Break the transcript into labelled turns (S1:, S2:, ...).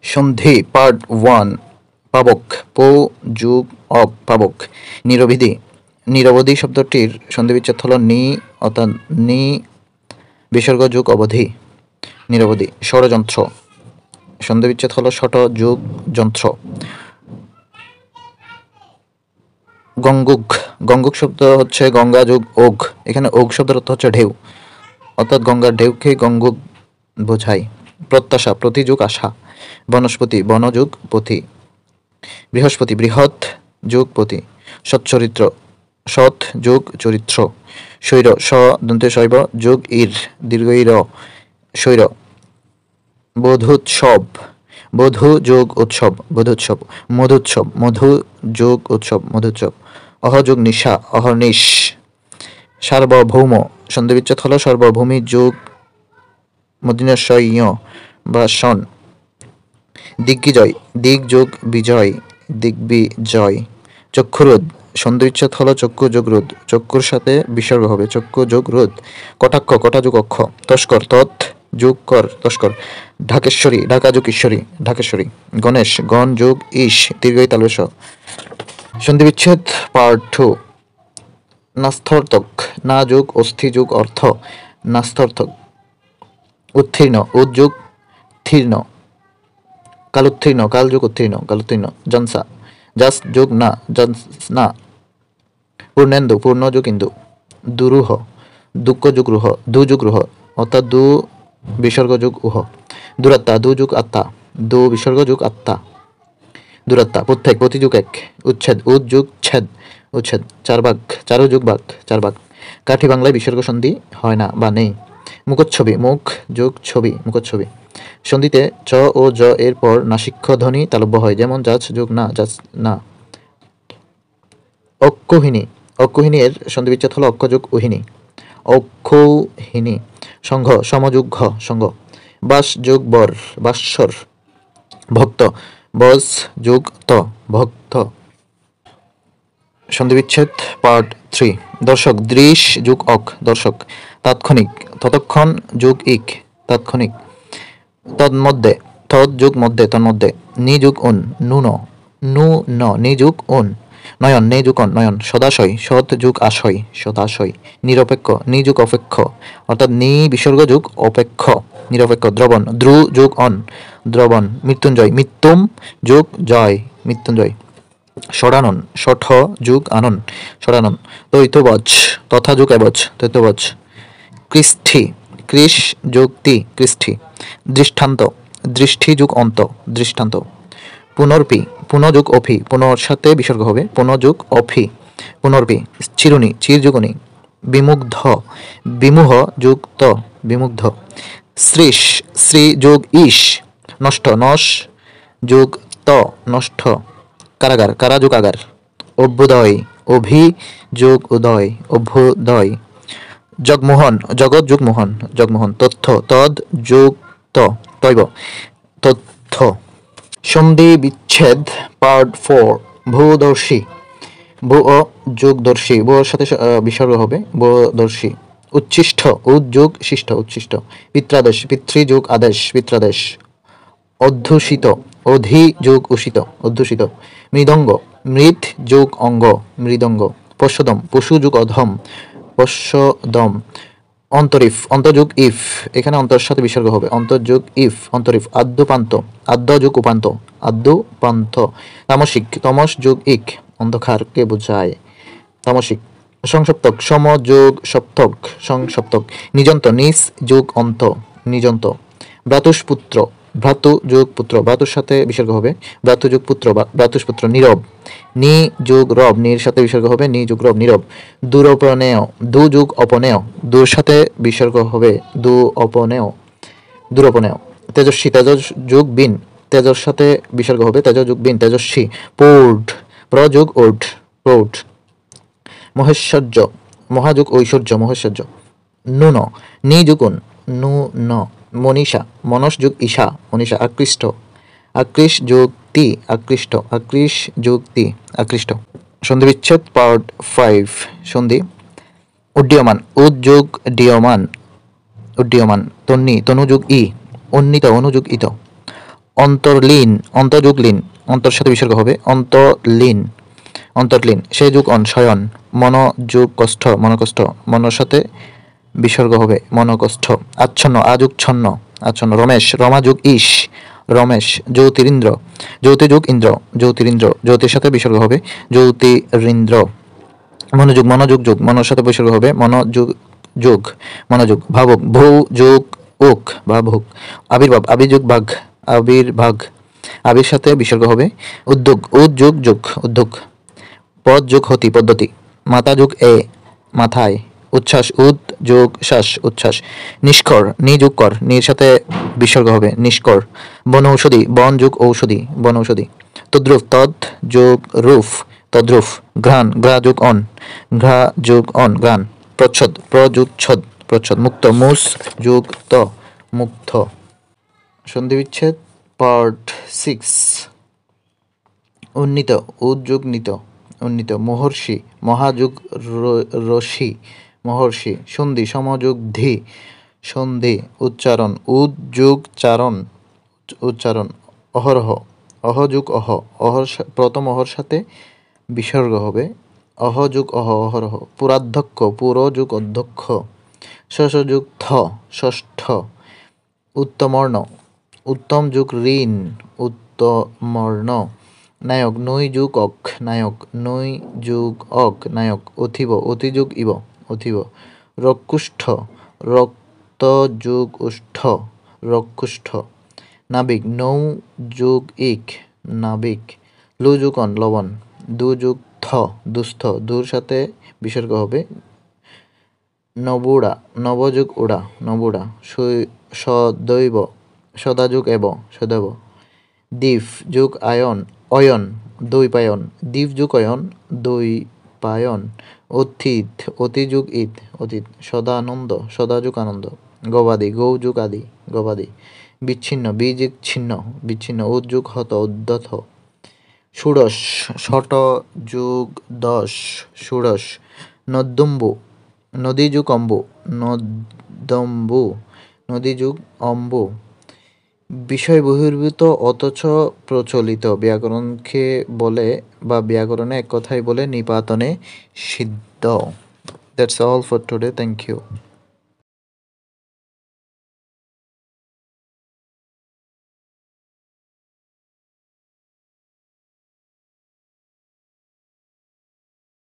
S1: সন্ধি পার্ট 1। পাবক, পো যুগ অক, পাবক। নিরবধি, নিরবধি শব্দটির সন্ধিবিচ্ছেদ হল নি, অর্থাৎ নি বিসর্গ যুগ অবধি, নিরবধি। ষড়যন্ত্র, সন্ধিবিচ্ছেদ হল ষট যুগ যন্ত্র। গঙ্গুক, গঙ্গুক শব্দ হচ্ছে গঙ্গা যুগ ওঘ, এখানে ওঘ শব্দের অর্থ হচ্ছে ঢেউ, অর্থাৎ গঙ্গার ঢেউকে গঙ্গুক বোঝায়। প্রত্যাশা, প্রতিযুগ আশা। বনস্পতি, বনযুগ পথি। বৃহস্পতি, বৃহৎ যুগ পতি। সচ্চরিত্র, সৎ যুগ চরিত্র। শৈর, স দন্তে শৈব যুগ ইর দীর্ঘ ইর, শৈর। বোধোৎসব, বধূ যোগ উৎসব, বোধোৎসব। মধুৎসব, মধু যোগ উৎসব, মধুৎসব। অহযোগ নিশা, অহর্নিশ। সার্বভৌম, সন্ধিবিচ্ছেদ হল সর্বভূমি যুগ মদিনশয় বা সন। দিগ্বিজয়, দিগ যোগ বিজয়, দিগ্বিজয়। চক্ষুরোধ, সন্ধিবিচ্ছেদ হল চক্ষু যোগ রোধ, চক্ষুর সাথে বিসর্গ হবে, চক্ষু যোগ রোধ। কটাক্ষ, কটা যোগ অক্ষ। তস্কর, তৎ যোগ কর, তস্কর। ঢাকেশ্বরী, ঢাকা যোগ ঈশ্বরী, ঢাকেশ্বরী। গণেশ, গণ যোগ ইস, দীর্ঘ ই তালব্য শ। সন্ধিবিচ্ছেদ পার্ট 2। নাস্থার্থক, না যোগ অস্থি যোগ অর্থ, নাস্থার্থক। উত্তীর্ণ, উদ্যোগ থীর্ণ, কালোত্তীর্ণ, কাল যোগ উত্তীর্ণ, কালোত্তীর্ণ। জনসা, জাস যোগ না, জন্সনা। পূর্ণেন্দু, পূর্ণ যোগ ইন্দু। দুরূহ, দুঃখ যোগ রুহ, দু যোগ রুহ, অর্থাৎ দু বিসর্গ যোগ উহ। দূরাত্মা, দু যোগ আত্মা, দু বিসর্গ যোগ আত্মা, দূরাত্মা। প্রত্যেক, প্রতি যোগ এক। উচ্ছেদ, উদ যোগ ছেদ, উচ্ছেদ। চারবাগ, চারু যোগ বাগ, চারবাগ। কাঠি বাংলায় বিসর্গ সন্ধি হয় না বা নেই। মুখচ্ছবি, মুখ যোগ ছবি, মুখচ্ছবি। সন্ধিতে চ ও জ এর পর নাসিক্য ধ্বনি তালব্য হয়, যেমন যাচ যোগ না, যাচ না। অক্ষৌহিনী, অক্ষৌহিনী এর সন্ধিবিচ্ছেদ হল অক্ষ যোগ উহিনী, অক্ষৌহিনী। সংঘ, সমযোগ ঘ, সংঘ। বাস যোগ বর, বাস্বর। ভক্ত, বস যোগ ত, ভক্ত। সন্ধিবিচ্ছেদ পার্ট 3। দর্শক, দৃশ যোগ অক, দর্শক। তাৎক্ষণিক, ততক্ষণ যোগ ইক, তাৎক্ষণিক। তন্মধ্যে, তৎ যোগ মধ্যে, তন্মধ্যে। নি যোগ উন, নুন, নু ন। নি যোগ উন। নয়ন, নে যোগ অন, নয়ন। সদাশয়, সৎ যোগ আশয়, সদাশয়। নিরপেক্ষ, নি যোগ অপেক্ষ, অর্থাৎ নি বিসর্গ যোগ অপেক্ষ, নিরপেক্ষ। দ্রবণ, দ্রু যোগ অন, দ্রবণ। মৃত্যুঞ্জয়, মৃত্যুম যোগ জয়, মৃত্যুঞ্জয়। ষড়ানন, ষঠ যুগ আনন, ষড়ানন। তৈতবচ, তথা যুগ এবচ, তৈতবচ। কৃষ্টি, কৃষ যোগ তি, কৃষ্টি। দৃষ্টান্ত, দৃষ্টি যুগ অন্ত, দৃষ্টান্ত। পুনর্পি, পুনযোগ অফি, পুনর সাথে বিসর্গ হবে, পুনযোগ অফি, পুনর্পি। চিরুনি, চির যুগনি। বিমুগ্ধ, বিমুহ যোগ ত, বিমুগ্ধ। শ্রীষ, শ্রী যোগ ইস, নষ্ট, নশ যোগ ত, নষ্ট। কারাগার, কারা যোগ আগার। অভ্যুদয়, অভি যোগ উদয়, অভ্যুদয়। জগমোহন, জগৎ যোগ মোহন, জগমোহন। তথ্য, তদ যোগ ত, তৈব, তথ্য। সন্ধি বিচ্ছেদ পার্ট 4। ভূদর্শী, ভূ ও যোগ দর্শী, ভূ এর সাথে বিসর্গ হবে, ভূদর্শী। উচ্ছিষ্ট, উদ যোগ শিষ্ট, উচ্ছিষ্ট। পিত্রাদেশ, পিতৃ যোগ আদেশ, পিত্রাদেশ। অধ্যুষিত, অধি যোগ উষিত, অধ্যুষিত। মৃদঙ্গ, মৃৎ যোগ অঙ্গ, মৃদঙ্গ। পশ্যদম, পশু যোগ অধম, পশ্যদম। অন্তরিফ, অন্তযোগ ইফ, এখানে অন্তর সাথে বিসর্গ হবে, অন্তর্যোগ ইফ, অন্তরিফ। আদ্যপান্ত, আদ্য যোগ উপান্ত, আদ্যপান্ত। তামসিক, তমস যোগ ইক, অন্ধকারকে বোঝায়, তামসিক। সংসপ্তক, সম যোগ সপ্তক, সংসপ্তক। নিজন্ত, নিজ যোগ অন্ত, নিজন্ত। ভ্রাতুষ্পুত্র, ভ্রাতু যোগ পুত্র, ভ্রাতুর সাথে বিসর্গ হবে, ভ্রাতু যোগ পুত্র, ভ্রাতুষ্পুত্র। নীরব, নি যোগ রব, নির সাথে বিসর্গ হবে, নি যোগ রব, নীরব। দূরপনেয়, দু যোগ অপনেয়, দূর সাথে বিসর্গ হবে, দু অপনেয়, দূরপনেয়। তেজস্বী, তেজস যোগ বিন, তেজর সাথে বিসর্গ হবে, তেজ যোগ বিন, তেজস্বী। পৌঢ়, প্র যোগ ওঢ়, প্রৌঢ়। মহেশ্বর্য, মহাযোগ ঐশ্বর্য, মহেশ্বর্য। নুন, নি যোগ উন, নু ন। মনীষা, মনস যোগ ঈশা, মনীষা। আকৃষ্ট, আকৃষ যোগ তি, আকৃষ্ট, আকৃষ যোগ তি, আকৃষ্ট। সন্ধি বিচ্ছেদ পার্ট 5। সন্ধি। উড্ডীয়মান, উদ যোগ ডীয়মান, উড্ডীয়মান। তন্নি, তনু যোগ ই, উন্নীত, অনুযোগ ইত। অন্তর্লীন, অন্তর্যুগ লীন, অন্তর সাথে বিসর্গ হবে অন্তর্লীন, অন্তর্লীন। সে যুগ অন, শয়ন। মনোযোগ কষ্ঠ, মনোকষ্ট, মনোর সাথে বিসর্গ হবে মনোকষ্ঠ। আচ্ছন্ন, আযুগ ছন্ন, আচ্ছন্ন। রমেশ, রমাযুগ ঈশ, রমেশ। জ্যোতিরিন্দ্র, জ্যোতিযুগ ইন্দ্র, জ্যোতিরিন্দ্র। জ্যোতির সাথে বিসর্গ হবে জ্যোতিরিন্দ্র। মনোযোগ, মনোযোগ যুগ, মনোর সাথে বিসর্গ হবে মনোযোগ যোগ, মনোযোগ। ভাবুক, ভূ যোগ ওক, ভাবুক। আবির্ভাব, আবির্যুগ বাঘ, আবির্ভাগ। আবির সাথে বিসর্গ হবে উদ্যোগ, উদ্যোগ যোগ, উদ্যোগ। পদ যোগ হতি, পদ্ধতি। মাতা যোগ এ, মাথায়। উচ্ছ্বাস, উদ যোগ শ্বাস, উচ্ছ্বাস। নিষ্কর, নি যোগ কর, নির সাথে বিসর্গ হবে নিষ্কর। বনৌষধি, বন যোগ ঔষধি, বনৌষধি। তদ্রুপ, তদ যোগ রূপ, তদ্রূপ। ঘ্রাণ, ঘ্রা যোগ অন, ঘ্রা যোগ অন, ঘ্রাণ। প্রচ্ছদ, প্রযোগ ছদ, প্রচ্ছদ। মুক্ত, মুস যোগ ত, মুক্ত। সন্ধি বিচ্ছেদ পার্ট 6। উন্নীত, উদ্যোগ নিত, উন্নীত। মহর্ষি, মহাযুগ রশি, মহর্ষি। সন্ধি, সমযোগ ধি, সন্ধি। উচ্চারণ, উদ্যোগ চারণ, উচ্চারণ। অহরহ, অহযুগ অহ, অহর প্রথম অহর সাথে বিসর্গ হবে অহযুগ অহ, অহরহ। পুরাধ্যক্ষ, পুরযুগ অধ্যক্ষ। ষষ্ঠযুগ থ, ষষ্ঠ। উত্তমর্ণ, উত্তম যুগ ঋণ, উত্তমর্ণ। নায়ক, নৈ যুগ অক, নায়ক। নৈ যুগ অক, নায়ক। অথিব, অতিযুগ ইব, অথিব। রক্ষুষ্ঠ, রক্ত যুগ উষ্ঠ, রক্ষুষ্ঠ। নাবিক, নৌ যুগ ইক, নাবিক। লু যুগ অন, লবণ। দু যুগ থ, দুস্থ। দুর সাথে বিসর্গ হবে নবুড়া, নবযুগ উড়া, নবুড়া। সদৈব, সদাযুগ এব, সদৈব। দ্বীপ যুগ আয়ন, অয়ন। দুই পায়ন, দ্বীপ যুগ অয়ন, দুই পায়ন। অতীত, অতিযুগ ঈদ, অতীত। সদানন্দ, সদাযুগ আনন্দ। গবাদি, গৌ যুগ আদি, গবাদি। বিচ্ছিন্ন, বীযুগ ছিন্ন, বিচ্ছিন্ন। উদ্যুগ হত, উদ্যত। ষোড়শ, ষট যুগ দশ, ষোড়শ। নদ্যম্বু, নদী যুগ অম্বু, নদ্যম্বু। নদী যুগ অম্বু। বিষয় বহির্ভূত অথচ প্রচলিত ব্যাকরণকে বলে বা ব্যাকরণে এক কথায় বলে নিপাতনে সিদ্ধ। That's all for today, thank you.